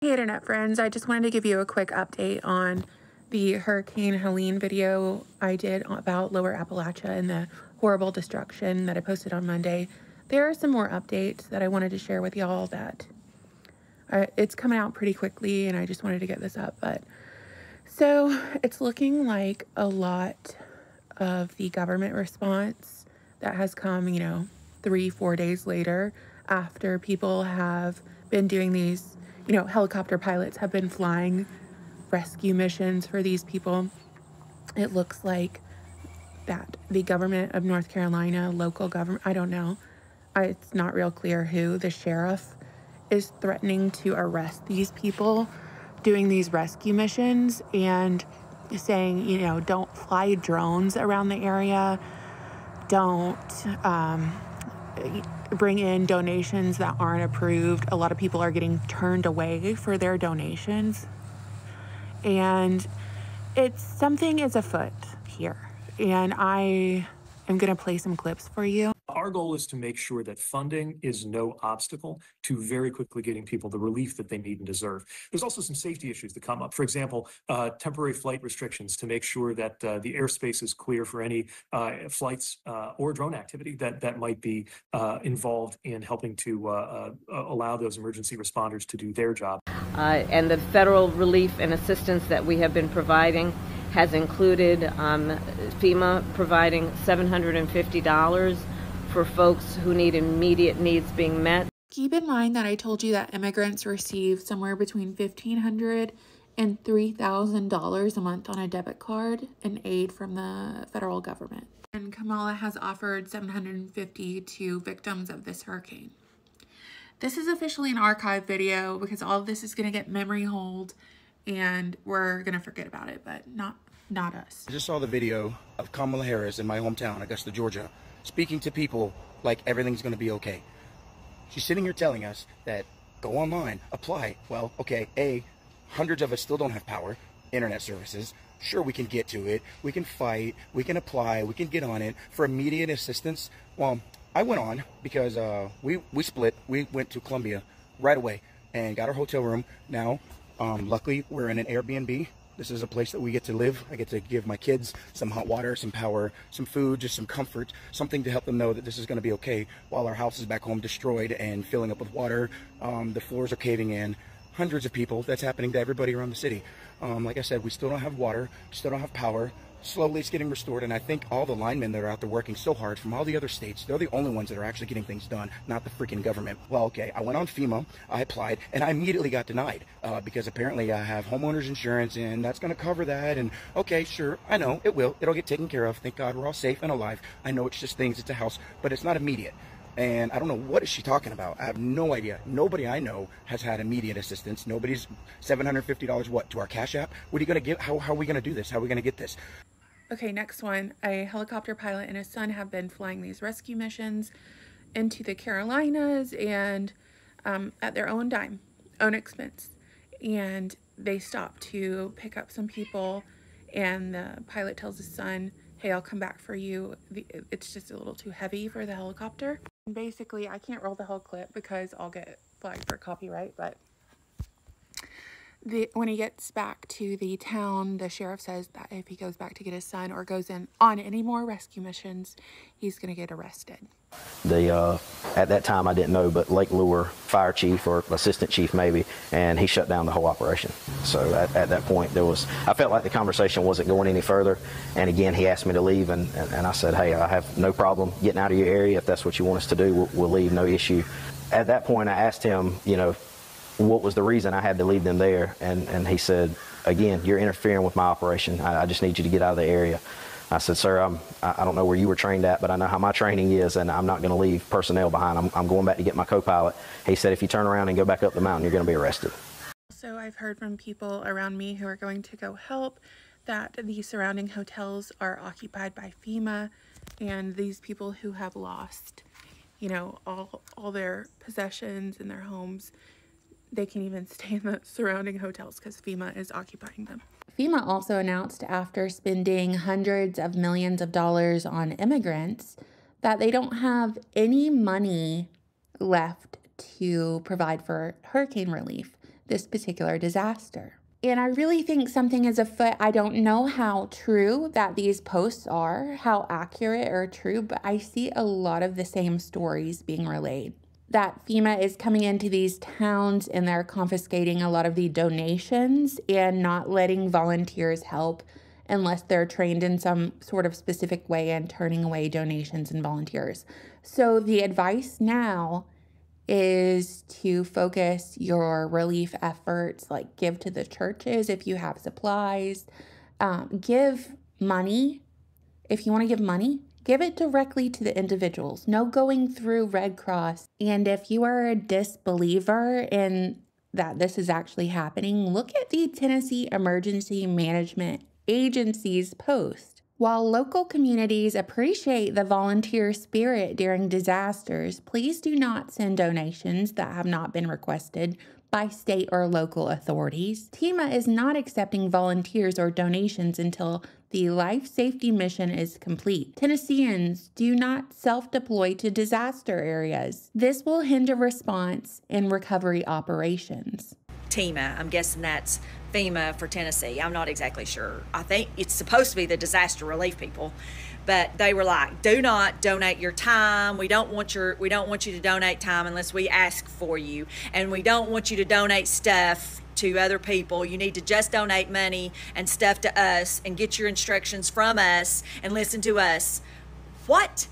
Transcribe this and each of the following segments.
Hey Internet friends, I just wanted to give you a quick update on the Hurricane Helene video I did about Lower Appalachia and the horrible destruction that I posted on Monday. There are some more updates that I wanted to share with y'all that it's coming out pretty quickly and I just wanted to get this up. So it's looking like a lot of the government response that has come, 3-4 days later after people have been doing these, helicopter pilots have been flying rescue missions for these people. It looks like that the government of North Carolina, local government, I don't know, it's not real clear who, the sheriff is threatening to arrest these people doing these rescue missions and saying, don't fly drones around the area, don't bring in donations that aren't approved. A lot of people are getting turned away for their donations. And something is afoot here. And I am going to play some clips for you. Our goal is to make sure that funding is no obstacle to very quickly getting people the relief that they need and deserve. There's also some safety issues that come up. For example, temporary flight restrictions to make sure that the airspace is clear for any flights or drone activity that might be involved in helping to allow those emergency responders to do their job. And the federal relief and assistance that we have been providing has included FEMA providing $750 for folks who need immediate needs being met. Keep in mind that I told you that immigrants receive somewhere between $1,500 and $3,000 a month on a debit card in aid from the federal government. And Kamala has offered $750 to victims of this hurricane. This is officially an archive video because all of this is going to get memory hold and we're going to forget about it, but not us. I just saw the video of Kamala Harris in my hometown, Augusta, Georgia, speaking to people like everything's going to be okay. She's sitting here telling us that go online, apply. Well, okay, hundreds of us still don't have power, internet services. Sure, we can get to it. We can fight. We can apply. We can get on it for immediate assistance. Well, I went on because we split. We went to Columbia right away and got our hotel room. Now, luckily, we're in an Airbnb. This is a place that we get to live. I get to give my kids some hot water, some power, some food, just some comfort, something to help them know that this is going to be okay while our house is back home destroyed and filling up with water. The floors are caving in. Hundreds of people. That's happening to everybody around the city. Like I said, we still don't have water, still don't have power. Slowly it's getting restored, and I think all the linemen that are out there working so hard from all the other states, they're the only ones that are actually getting things done, not the freaking government. Well, okay, I went on FEMA, I applied, and I immediately got denied because apparently I have homeowner's insurance, and that's going to cover that, and okay, sure, I know, it will. It'll get taken care of. Thank God we're all safe and alive. I know it's just things, it's a house, but it's not immediate. And I don't know, what is she talking about? I have no idea. Nobody I know has had immediate assistance. Nobody's $750, what, to our Cash App? What are you going to give? How are we going to do this? How are we going to get this? Okay, next one. A helicopter pilot and his son have been flying these rescue missions into the Carolinas and at their own dime, own expense. And they stop to pick up some people and the pilot tells his son, hey, I'll come back for you. It's just a little too heavy for the helicopter. Basically, I can't roll the whole clip because I'll get flagged for copyright, but when he gets back to the town, the sheriff says that if he goes back to get his son or goes in on any more rescue missions, he's going to get arrested. At that time, I didn't know, but Lake Lure fire chief or assistant chief maybe, and he shut down the whole operation. So at that point, I felt like the conversation wasn't going any further. And again, he asked me to leave, and I said, hey, I have no problem getting out of your area. If that's what you want us to do, we'll leave, no issue. At that point, I asked him, what was the reason I had to leave them there, and he said, again, you're interfering with my operation. I just need you to get out of the area. I said, sir, I don't know where you were trained at, but I know how my training is, and I'm not going to leave personnel behind. I'm going back to get my co-pilot. He said, if you turn around and go back up the mountain, you're going to be arrested. So I've heard from people around me who are going to go help that the surrounding hotels are occupied by FEMA, and these people who have lost, all their possessions and their homes, they can even stay in the surrounding hotels because FEMA is occupying them. FEMA also announced after spending hundreds of millions of dollars on immigrants that they don't have any money left to provide for hurricane relief. this particular disaster. And I really think something is afoot. I don't know how true that these posts are, how accurate or true, but I see a lot of the same stories being relayed. That FEMA is coming into these towns and they're confiscating a lot of the donations and not letting volunteers help unless they're trained in some sort of specific way and turning away donations and volunteers. So the advice now is to focus your relief efforts, like give to the churches if you have supplies, give money. If you want to give money, give it directly to the individuals. No going through Red Cross. And if you are a disbeliever in that this is actually happening, look at the Tennessee Emergency Management Agency's post. While local communities appreciate the volunteer spirit during disasters, please do not send donations that have not been requested by state or local authorities. TEMA is not accepting volunteers or donations until the life safety mission is complete. Tennesseans do not self-deploy to disaster areas. This will hinder response and recovery operations. TEMA, I'm guessing that's FEMA for Tennessee. I'm not exactly sure. I think it's supposed to be the disaster relief people, but they were like, do not donate your time. We don't want you to donate time unless we ask for you, and we don't want you to donate stuff to other people. You need to just donate money and stuff to us and get your instructions from us and listen to us. What?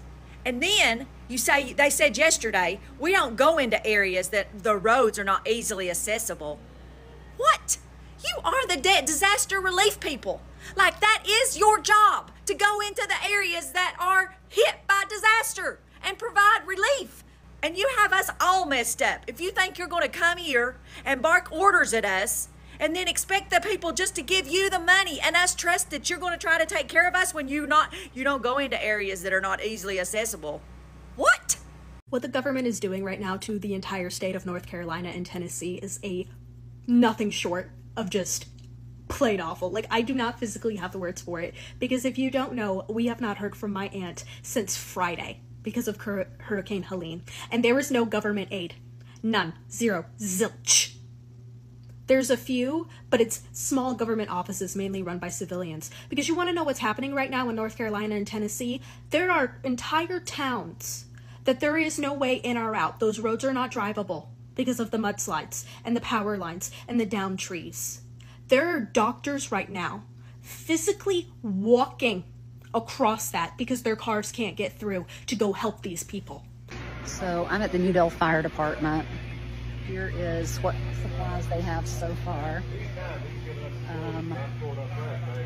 And then they said yesterday, we don't go into areas that the roads are not easily accessible. What? You are the disaster relief people. Like, that is your job, to go into the areas that are hit by disaster and provide relief. And you have us all messed up. If you think you're going to come here and bark orders at us and then expect the people just to give you the money and us trust that you're going to try to take care of us when you don't go into areas that are not easily accessible. What? What the government is doing right now to the entire state of North Carolina and Tennessee is nothing short of just plain awful. Like, I do not physically have the words for it, because if you don't know, we have not heard from my aunt since Friday because of Hurricane Helene, and there is no government aid. None. Zero. Zilch. There's a few, but it's small government offices mainly run by civilians. Because you want to know what's happening right now in North Carolina and Tennessee? There are entire towns that there is no way in or out. Those roads are not drivable because of the mudslides and the power lines and the downed trees. There are doctors right now physically walking across that because their cars can't get through to go help these people. So I'm at the New Dell Fire Department. Here is what supplies they have so far.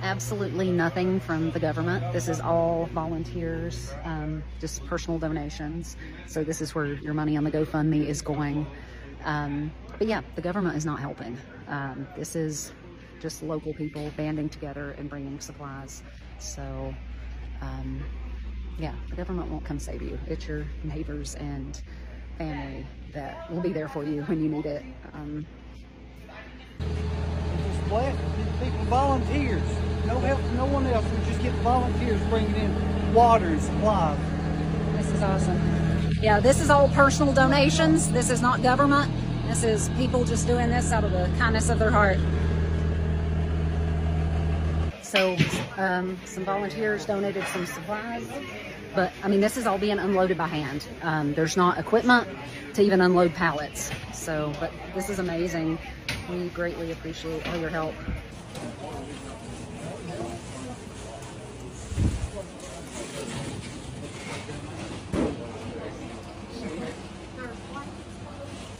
Absolutely nothing from the government. This is all volunteers, just personal donations. So this is where your money on the GoFundMe is going. But yeah, the government is not helping. This is just local people banding together and bringing supplies. So yeah, the government won't come save you. It's your neighbors and family that will be there for you when you need it. Just let people, volunteers, no help from no one else. We just get volunteers bringing in water and supplies. This is awesome. Yeah, this is all personal donations. This is not government. This is people just doing this out of the kindness of their heart. So some volunteers donated some supplies, but I mean, this is all being unloaded by hand. There's not equipment to even unload pallets. So, but this is amazing. We greatly appreciate all your help.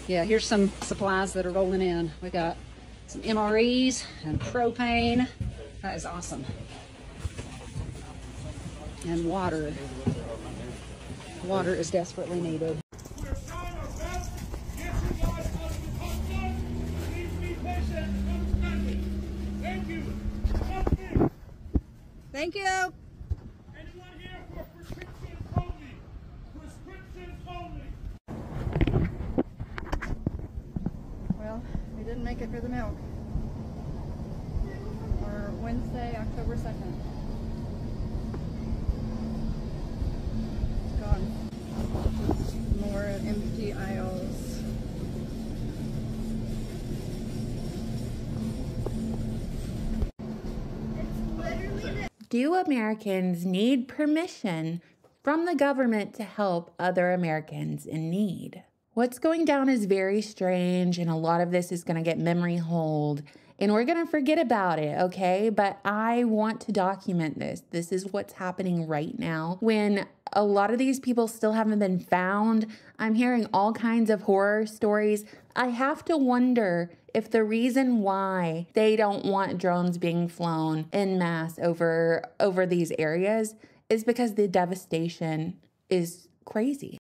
Yeah, here's some supplies that are rolling in. We got some MREs and propane. That is awesome. And water. Water is desperately needed. Thank you. Anyone here for prescriptions only? Prescriptions only. Well, we didn't make it for the milk. For Wednesday, October 2nd. It's gone. More empty aisles. Do Americans need permission from the government to help other Americans in need? What's going down is very strange, and a lot of this is going to get memory hold, and we're going to forget about it, okay? But I want to document this. This is what's happening right now. When a lot of these people still haven't been found, I'm hearing all kinds of horror stories. I have to wonder if the reason why they don't want drones being flown en masse over these areas is because the devastation is crazy.